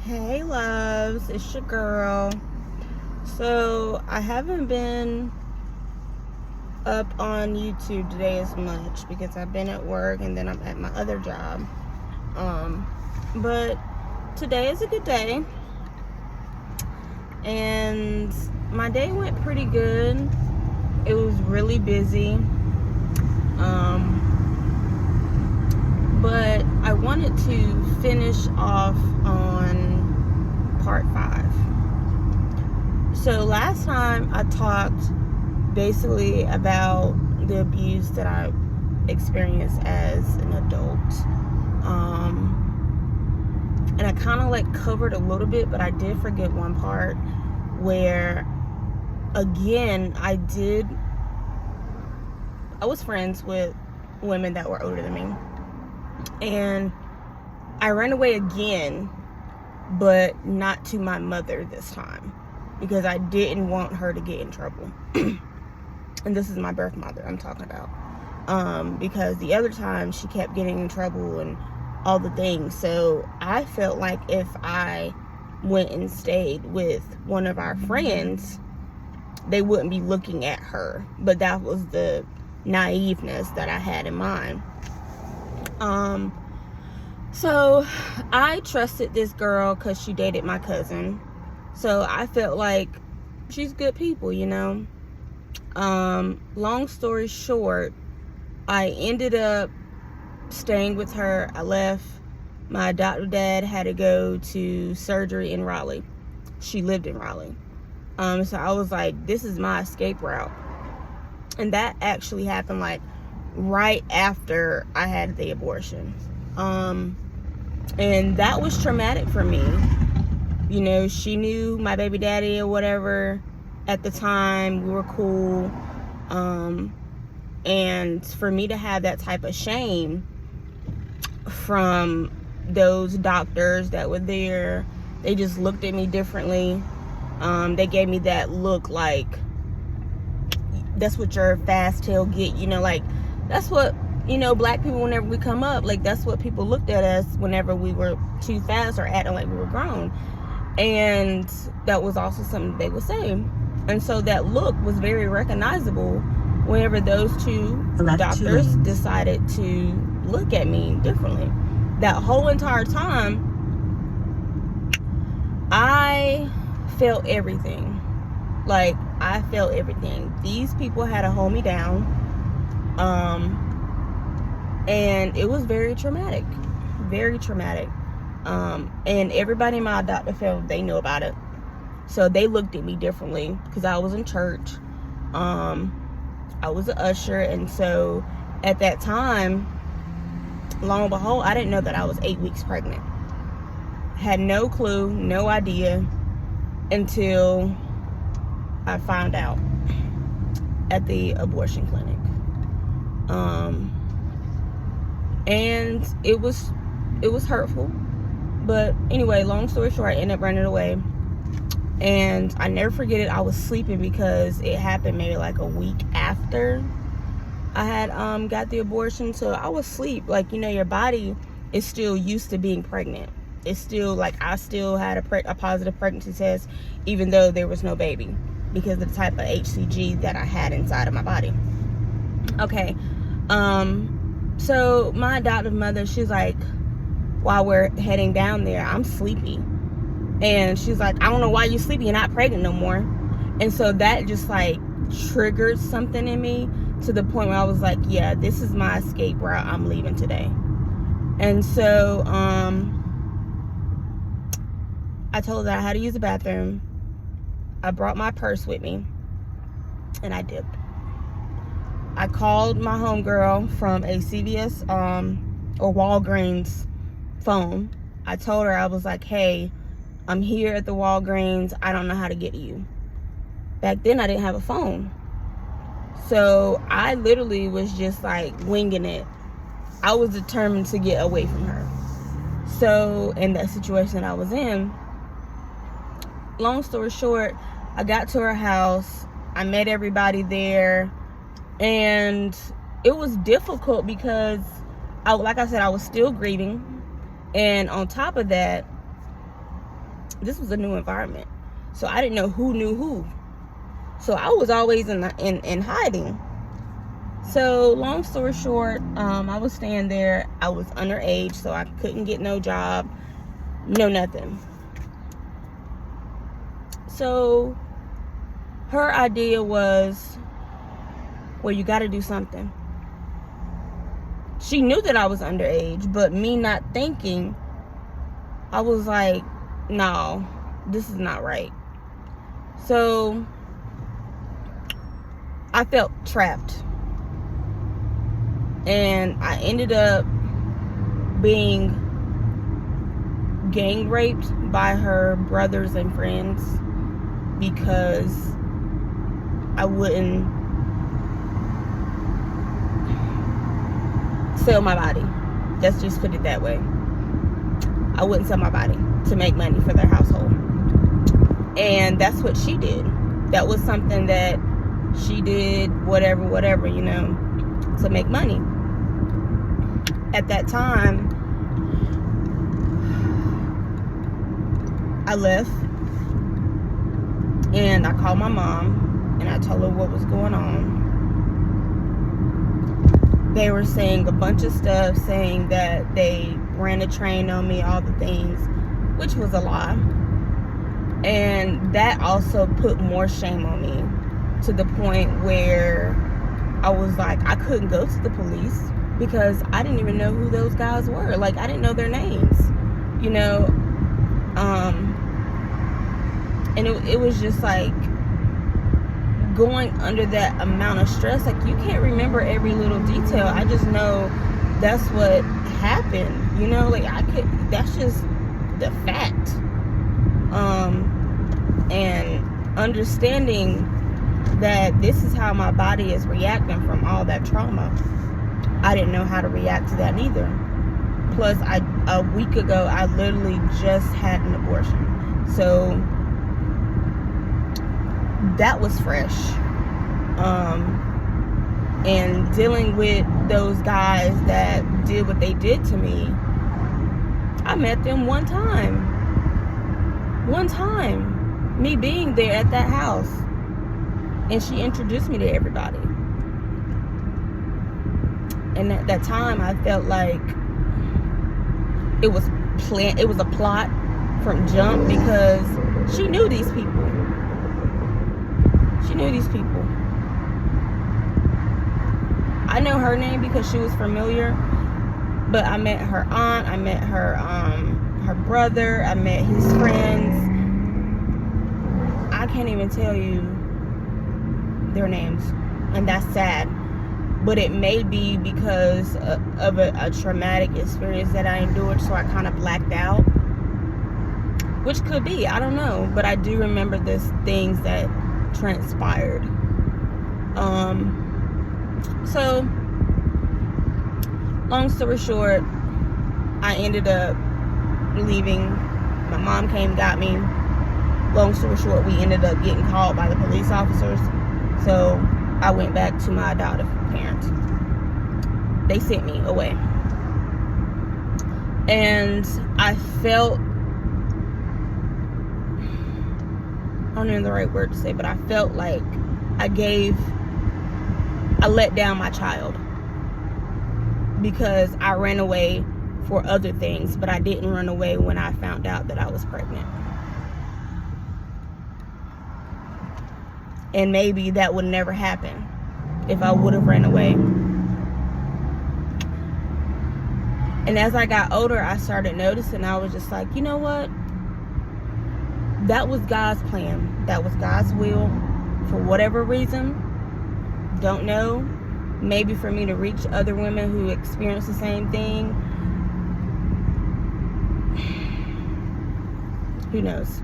Hey loves, it's your girl. So I haven't been up on YouTube today as much because I've been at work and then I'm at my other job. But today is a good day. And my day went pretty good. It was really busy. But I wanted to finish off on part 5. So last time I talked basically about the abuse that I experienced as an adult. And I kind of like covered a little bit, but I did forget one part where, again, I was friends with women that were older than me. And I ran away again, but not to my mother this time, because I didn't want her to get in trouble. And this is my birth mother I'm talking about. Because the other time she kept getting in trouble and all the things. So I felt like if I went and stayed with one of our friends, they wouldn't be looking at her. But that was the naiveness that I had in mind. So I trusted this girl because she dated my cousin. So I felt like she's good people, you know. Long story short, I ended up staying with her. I left. My adoptive dad had to go to surgery in Raleigh. She lived in Raleigh. So I was like, this is my escape route. And that actually happened like right after I had the abortion. And that was traumatic for me. You know, she knew my baby daddy or whatever at the time. We were cool. And for me to have that type of shame from those doctors that were there, they just looked at me differently. They gave me that look like, that's what your fast tail get, you know, like that's what, you know, black people, whenever we come up, like that's what people looked at us whenever we were too fast or acting like we were grown. And that was also something they would say. And so that look was very recognizable whenever those two doctors decided to look at me differently. That whole entire time, I felt everything. Like, I felt everything. These people had to hold me down. And it was very traumatic. Very traumatic. And everybody in my adoptive family, they knew about it. So they looked at me differently because I was in church. I was an usher. And so at that time, long and behold, I didn't know that I was 8 weeks pregnant. Had no clue, no idea until I found out at the abortion clinic. And it was hurtful. But anyway, long story short, I ended up running away. And I never forget it, I was sleeping because it happened maybe like a week after I had got the abortion. So I was asleep. Like, you know, your body is still used to being pregnant. It's still like, I still had a positive pregnancy test even though there was no baby, because of the type of HCG that I had inside of my body. Okay. So my adoptive mother, she's like, while we're heading down there, I'm sleepy. And she's like, I don't know why you're sleepy, you're not pregnant no more. And so that just like triggered something in me to the point where I was like, yeah, this is my escape route. I'm leaving today. And so I told her I had to use the bathroom. I brought my purse with me and I dipped. I called my homegirl from a CVS or Walgreens phone. I told her, I was like, hey, I'm here at the Walgreens. I don't know how to get to you. Back then I didn't have a phone. So I literally was just like winging it. I was determined to get away from her. So in that situation I was in, long story short, I got to her house. I met everybody there. And it was difficult because, like I said, I was still grieving. And on top of that, this was a new environment. So I didn't know who knew who. So I was always in hiding. So long story short, I was staying there. I was underage, so I couldn't get no job, no nothing. So her idea was, well, you got to do something. She knew that I was underage, but me not thinking, I was like, no, this is not right. So I felt trapped. And I ended up being gang raped by her brothers and friends because I wouldn't sell my body. Let's just put it that way. I wouldn't sell my body to make money for their household. And that's what she did. That was something that she did, whatever, you know, to make money. At that time, I left and I called my mom and I told her what was going on. They were saying a bunch of stuff, saying that they ran a train on me, all the things, which was a lie. And that also put more shame on me, to the point where I was like, I couldn't go to the police because I didn't even know who those guys were. Like, I didn't know their names, you know. And it was just like going under that amount of stress. Like, you can't remember every little detail. I just know that's what happened, you know. Like, that's just the fact. And understanding that this is how my body is reacting from all that trauma, I didn't know how to react to that neither. Plus, a week ago, I literally just had an abortion. So that was fresh. And dealing with those guys that did what they did to me, I met them one time. Me being there at that house. And she introduced me to everybody. And at that time, I felt like it was a plot from jump, because she knew these people. I know her name because she was familiar, but I met her aunt, I met her brother, I met his friends. I can't even tell you their names, and that's sad. But it may be because of a traumatic experience that I endured, so I kind of blacked out. Which could be, I don't know. But I do remember these things that transpired. So, long story short, I ended up leaving. My mom came, got me. Long story short, we ended up getting called by the police officers. So I went back to my adoptive parents. They sent me away. And I felt, I don't know the right word to say, but I felt like I let down my child, because I ran away for other things, but I didn't run away when I found out that I was pregnant. And maybe that would never happen if I would have ran away. And as I got older, I started noticing, I was just like, you know what? That was God's plan. That was God's will. For whatever reason, don't know. Maybe for me to reach other women who experience the same thing. Who knows?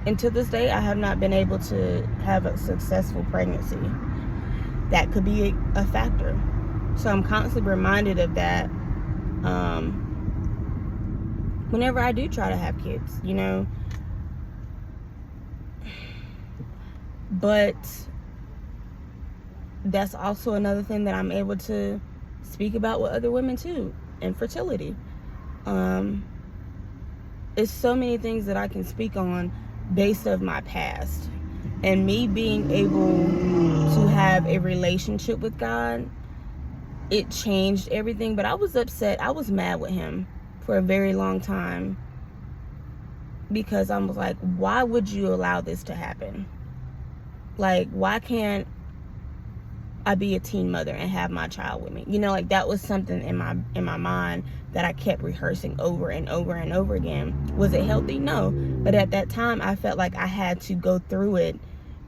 And to this day, I have not been able to have a successful pregnancy. That could be a factor. So I'm constantly reminded of that whenever I do try to have kids, you know. But that's also another thing that I'm able to speak about with other women too, infertility. it's so many things that I can speak on based of my past. And me being able to have a relationship with God, it changed everything. But I was upset. I was mad with him for a very long time, because I was like, why would you allow this to happen? Like, why can't I be a teen mother and have my child with me? You know, like, that was something in my mind that I kept rehearsing over and over and over again. Was it healthy? No. But at that time, I felt like I had to go through it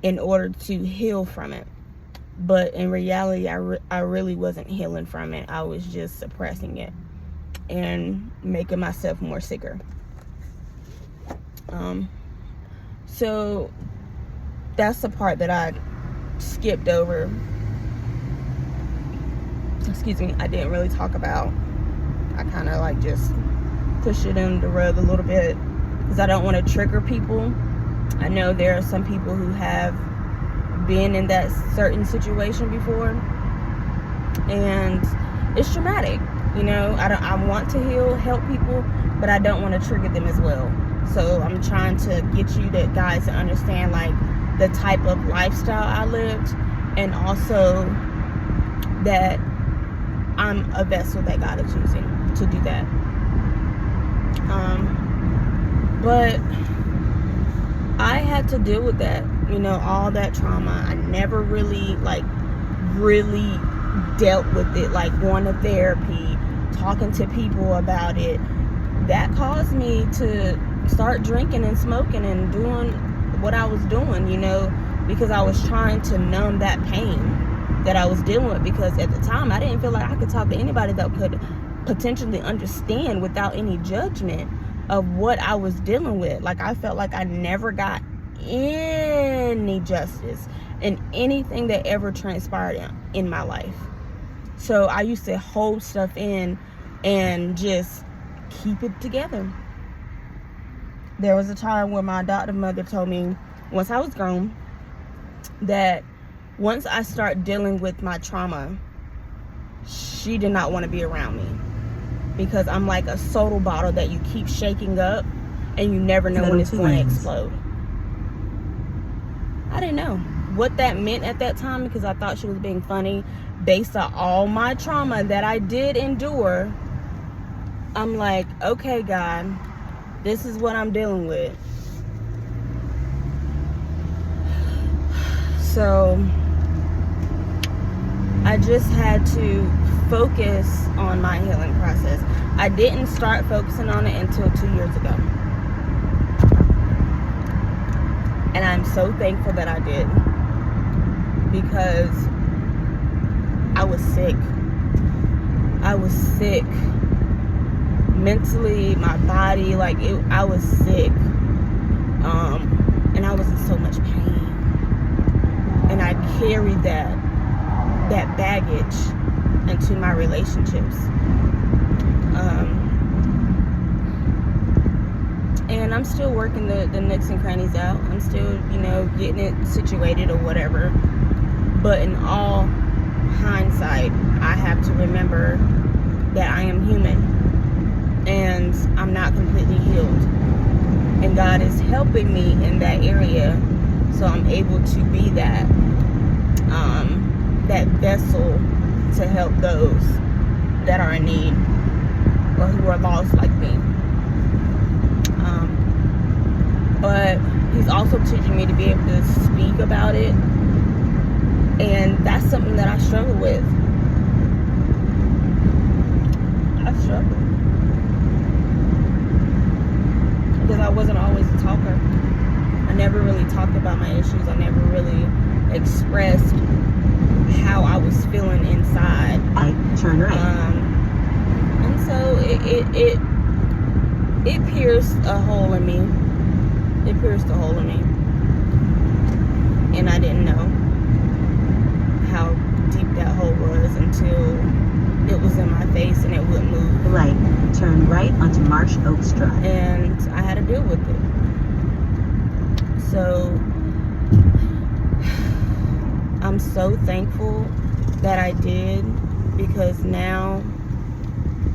in order to heal from it. But in reality, I really wasn't healing from it. I was just suppressing it and making myself more sicker. So that's the part that I skipped over. Excuse me, I didn't really talk about. I kind of like just push it under the rug a little bit because I don't want to trigger people. I know there are some people who have been in that certain situation before, and it's traumatic. You know, I want to help people, but I don't want to trigger them as well. So I'm trying to get you guys to understand, like, the type of lifestyle I lived, and also that I'm a vessel that God is using to do that. But I had to deal with that, you know, all that trauma. I never really dealt with it, like going to therapy, talking to people about it. That caused me to start drinking and smoking and doing what I was doing, you know, because I was trying to numb that pain that I was dealing with. Because at the time, I didn't feel like I could talk to anybody that could potentially understand without any judgment of what I was dealing with. Like, I felt like I never got any justice in anything that ever transpired in my life. So I used to hold stuff in and just keep it together. There was a time where my adoptive mother told me, once I was grown, that once I start dealing with my trauma, she did not want to be around me, because I'm like a soda bottle that you keep shaking up and you never know when it's going to explode. I didn't know what that meant at that time, because I thought she was being funny based on all my trauma that I did endure. I'm like, okay, God, this is what I'm dealing with. So I just had to focus on my healing process. I didn't start focusing on it until 2 years ago. And I'm so thankful that I did, because I was sick. I was sick. Mentally, my body, I was sick. And I was in so much pain. And I carried that baggage into my relationships. And I'm still working the nooks and crannies out. I'm still, you know, getting it situated or whatever. But in all hindsight, I have to remember that I am human and I'm not completely healed. And God is helping me in that area, so I'm able to be that vessel to help those that are in need or who are lost like me. But He's also teaching me to be able to speak about it, and that's something that I struggle with. I struggle because I wasn't always a talker. I never really talked about my issues. I never really expressed how I was feeling inside. I turn right. And so it pierced a hole in me. It pierced a hole in me. And I didn't know how deep that hole was until it was in my face and it wouldn't move. Right. Turn right onto Marsh Oaks Drive. And I had to deal with it. So I'm so thankful that I did, because now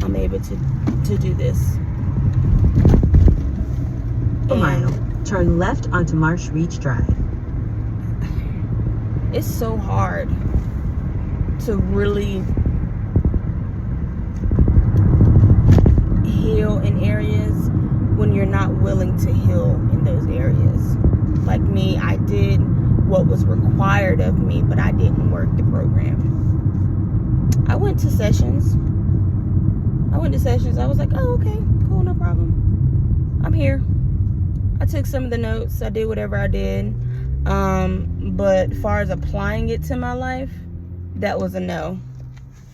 I'm able to do this. a mile, turn left onto Marsh Reach Drive. It's so hard to really heal in areas when you're not willing to heal in those areas. Like me, I did what was required of me, but I didn't work the program. I went to sessions. I was like, oh, okay, cool, no problem. I'm here. I took some of the notes. I did whatever I did. But as far as applying it to my life, that was a no.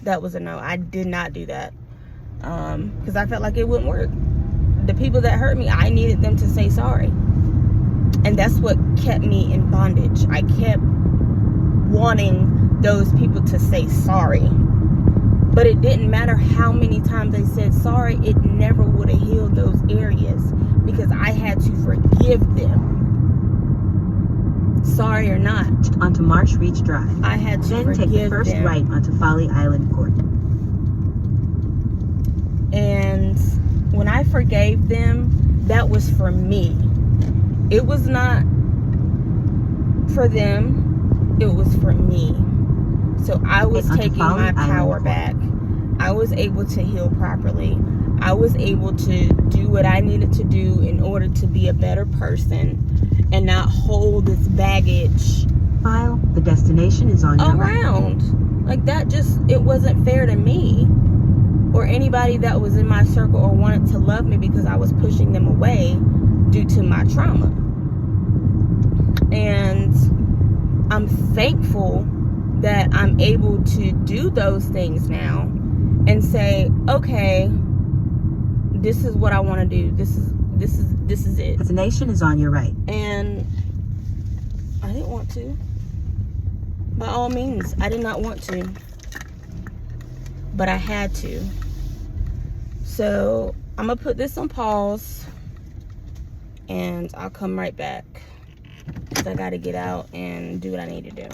I did not do that. Because I felt like it wouldn't work. The people that hurt me, I needed them to say sorry. And that's what kept me in bondage. I kept wanting those people to say sorry. But it didn't matter how many times they said sorry, it never would have healed those areas because I had to forgive them. Sorry or not. Onto Marsh Reach Drive. I had to Then forgive take the first them. right onto Folly Island Court. And when I forgave them, that was for me. It was not for them. It was for me. So I was taking my power back. I was able to heal properly. I was able to do what I needed to do in order to be a better person and not hold this baggage File, the destination is on your right. around. Like that just, it wasn't fair to me or anybody that was in my circle or wanted to love me because I was pushing them away due to my trauma. And I'm thankful that I'm able to do those things now and say, okay, this is what I want to do. This is it. Destination is on your right. And I didn't want to. By all means, I did not want to. But I had to. So I'm going to put this on pause. And I'll come right back. Because I got to get out and do what I need to do.